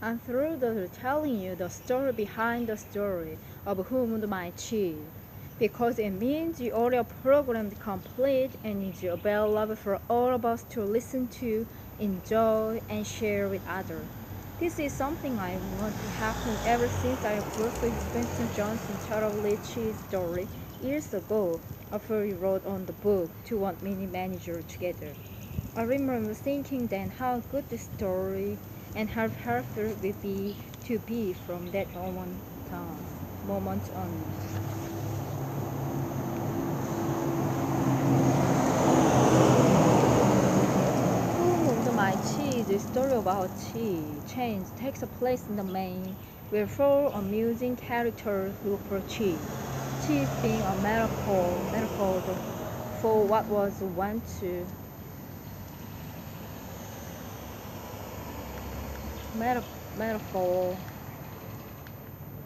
I'm through telling you the story behind the story of Who Moved My Cheese, because it means the audio program is complete and is available for all of us to listen to, enjoy, and share with others. This is something I want to happen ever since I first experienced Johnson's terribly cheese story years ago after we wrote on the book to want mini manager together. I remember thinking then how good the story and how helpful it would be to be from that moment on. Who Moved My Cheese is a story about cheese. Change takes place in the main, where four amusing characters look for cheese. Cheese being a metaphor for what was once to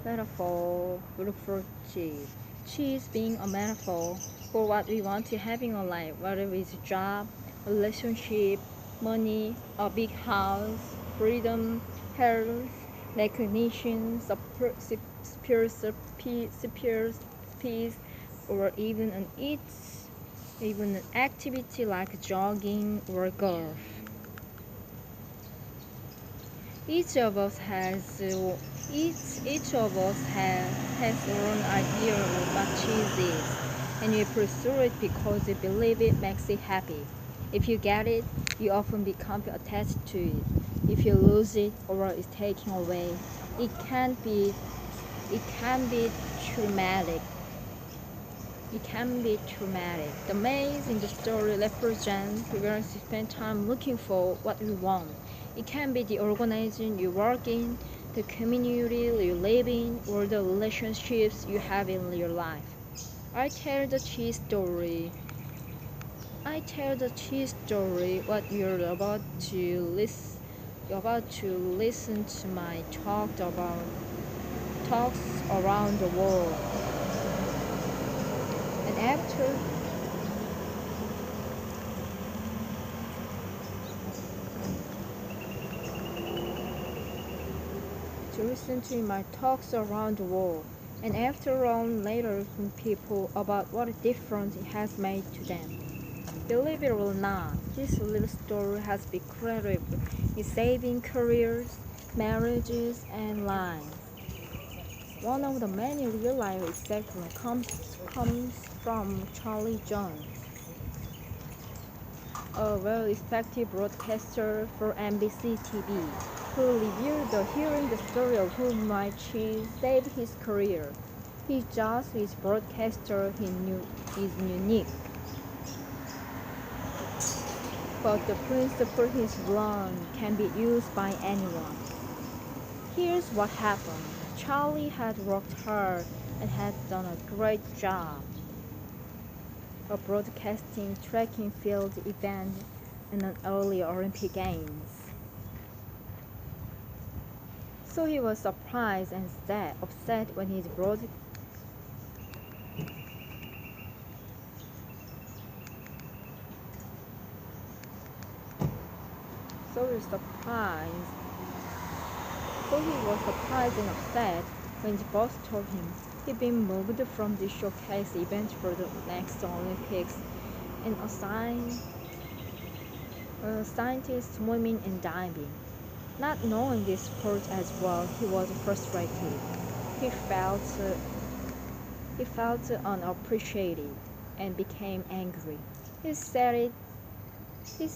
metaphor look for cheese. Cheese being a metaphor for what we want to have in our life, whether it's a job, relationship, money, a big house, freedom, health, recognition, peace, or even an activity like jogging or golf. Each of us has their own idea of what cheese is, and we pursue it because we believe it makes it happy. If you get it, you often become attached to it. If you lose it or it's taken away, it can be traumatic. The maze in the story represents where we spend time looking for what we want. It can be the organization you work in, the community you live in, or the relationships you have in your life. I tell the cheese story. What you're about to listen to my talks around the world. And after to listen to my talks around the world, and after on later from people about what a difference it has made to them. Believe it or not, this little story has been credible in saving careers, marriages, and lives. One of the many real-life examples comes from Charlie Jones, a well-respected broadcaster for NBC TV, who reviewed hearing the story of Who My Cheese saved his career. His job as broadcaster is unique, but the principle he's learned can be used by anyone. Here's what happened. Charlie had worked hard and had done a great job of broadcasting track and field event in an early Olympic Games. So he was surprised and upset when his he was surprised and upset when his boss told him he'd been moved from the showcase event for the next Olympics and assigned to swimming and diving. Not knowing this sport as well, he was frustrated. He felt unappreciated and became angry. He said he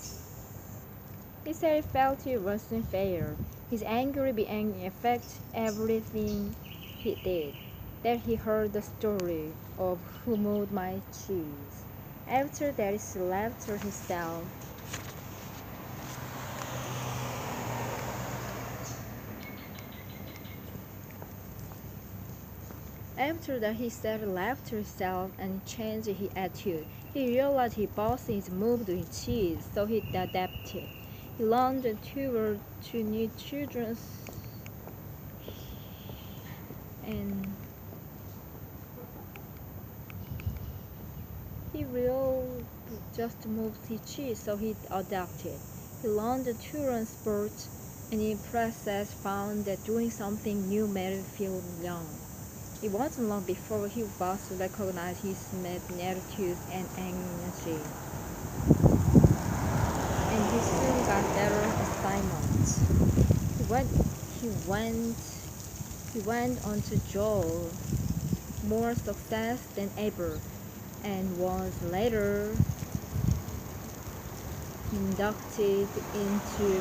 felt it wasn't fair. His anger began to affect everything he did. Then he heard the story of Who Moved My Cheese. After that, he left himself. After that, he left himself and changed his attitude. He realized his boss is moved with cheese, so he adapted. He learned to new children and he will just move his cheese, so he adapted. He learned to run sports and in process found that doing something new made him feel young. It wasn't long before he was to recognize his attitudes and energy, and he soon got better assignments. He went on to enjoy more success than ever, and was later inducted into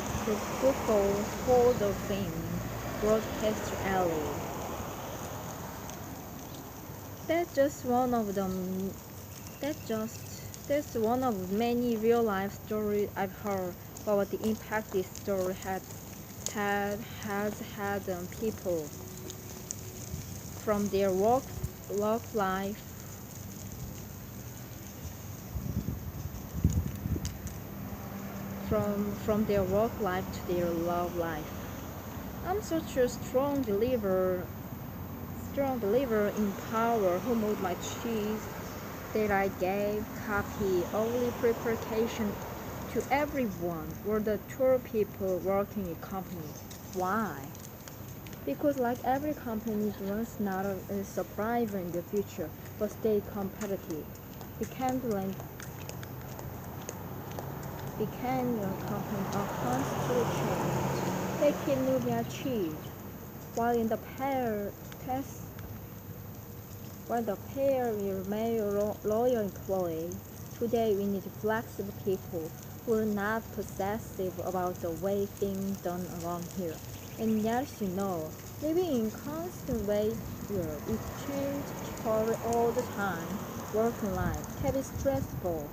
Football Hall of Fame broadcast alley. That's one of many real life stories I've heard about the impact this story has had on people from their work life from their work life to their love life. I'm such a strong believer in power who moved my cheese that I gave copy early preparation to everyone or the tour people working in company. Why? Because like every company wants not a survivor in the future but stay competitive. Became your company a constant change. They keep moving achieved. While the pair will remain a loyal employee, today we need flexible people who are not possessive about the way things done around here. And yes, living in constant wage here, it changes all the time. Work and life can be stressful.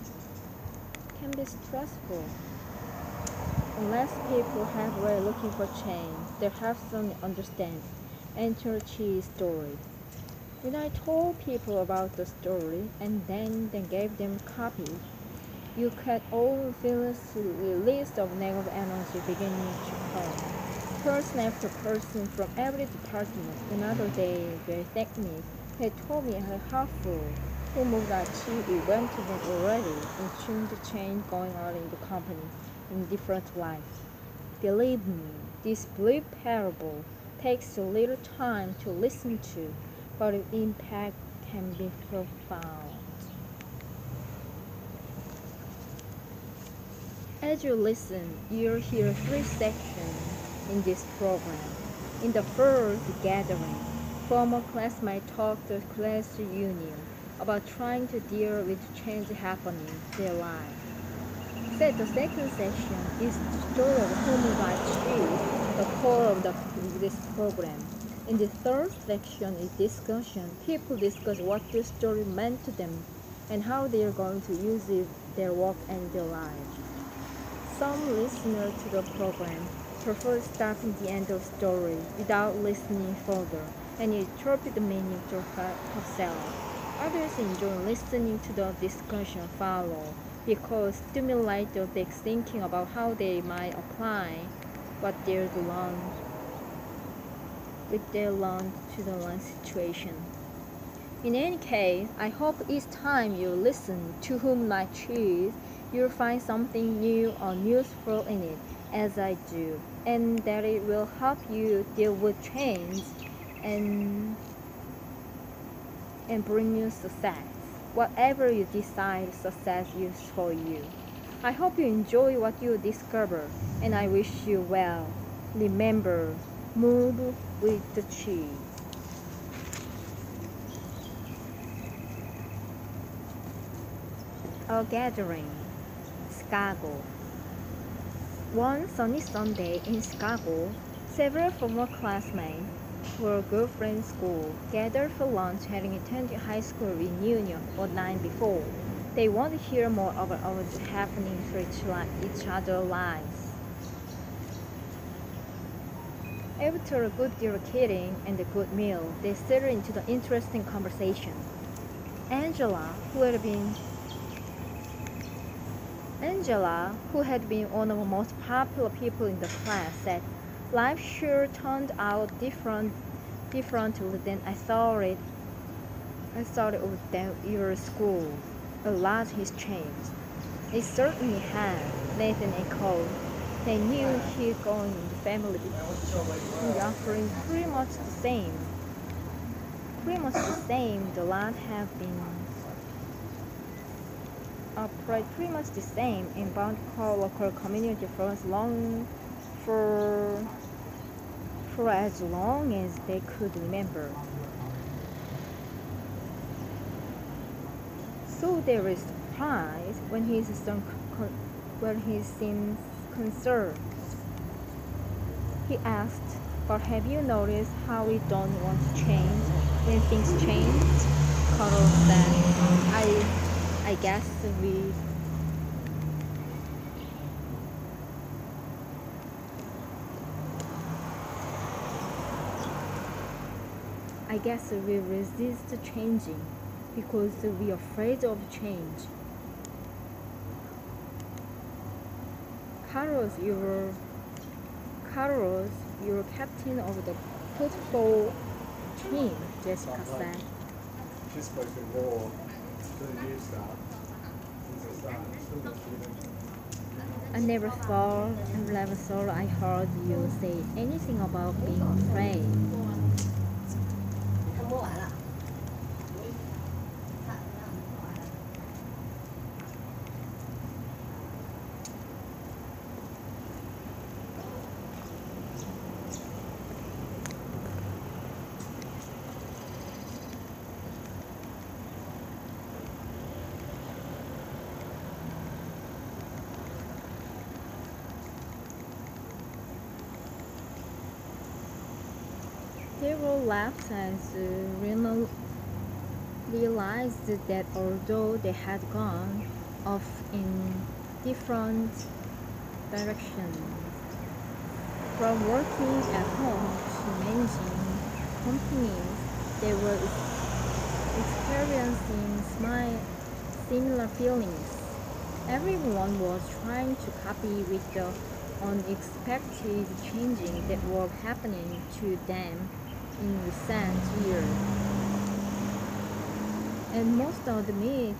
Unless people have way looking for change, they have some understand. Enter Chi's story. When I told people about the story and then gave them a copy, you could all feel a list of negative energy beginning to come. Person after person from every department. Another day they thanked me. They told me how helpful who moved out it went to them already and soon the change going on in the company in different lives. Believe me, this brief parable takes a little time to listen to, but its impact can be profound. As you listen, you'll hear 3 sections in this program. In the first gathering, former classmates talk to class union about trying to deal with change happening in their lives. The second section is the story of human rights, the core of this program. In the third section is discussion. People discuss what this story meant to them and how they are going to use it, their work and their lives. Some listeners to the program prefer starting the end of the story without listening further and interpret the meaning to herself. Others enjoy listening to the discussion follow because stimulate the big thinking about how they might apply what they learned to the learned situation. In any case, I hope each time you listen to Whom I Choose, you'll find something new or useful in it, as I do, and that it will help you deal with change and bring you success. Whatever you decide success is for you. I hope you enjoy what you discover, and I wish you well. Remember, move with the chi. A gathering, Chicago. One sunny Sunday in Chicago, several former classmates who were girlfriends in school gathered for lunch having attended high school reunion the night before. They wanted to hear more about what was happening to each other's lives. After a good deal of kidding and a good meal, they settled into the interesting conversation. Angela, who had been one of the most popular people in the class, said, "Life sure turned out differently than I thought it would at your school. A lot has changed." "It certainly has," Nathan echoed. They knew he'd gone in the family and offering pretty much the same. The land have been upright pretty much the same in bound local community for as long as they could remember. So they were surprised when he seemed concerned. He asked, "But have you noticed how we don't want to change when things change?" Carol said, I guess we resist changing because we're afraid of change. Carlos, you're captain of the football team, Jessica said. She spoke more to the new staff since I started. I never thought I heard you say anything about being afraid. Several laughed as Rena realized that although they had gone off in different directions, from working at home to managing companies, they were experiencing similar feelings. Everyone was trying to copy with the unexpected changes that were happening to them in recent years. And most admit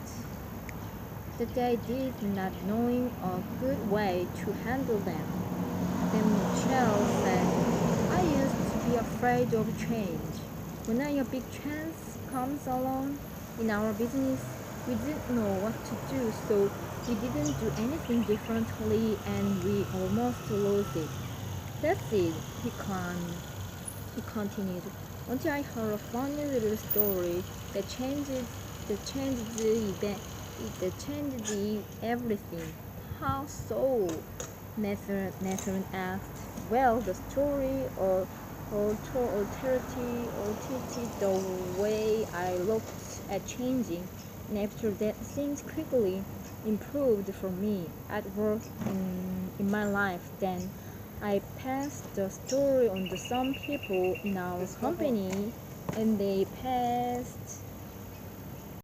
that they did not knowing a good way to handle them. Then Michelle said, "I used to be afraid of change. When a big chance comes along in our business, we didn't know what to do, so we didn't do anything differently and we almost lost it. That's it," he continued, "until I heard a funny little story that changed everything." "How so?" Nathan asked. "Well, the story altered the way I looked at changing, and after that things quickly improved for me at work in my life. Then I passed the story on to some people in our company, and they passed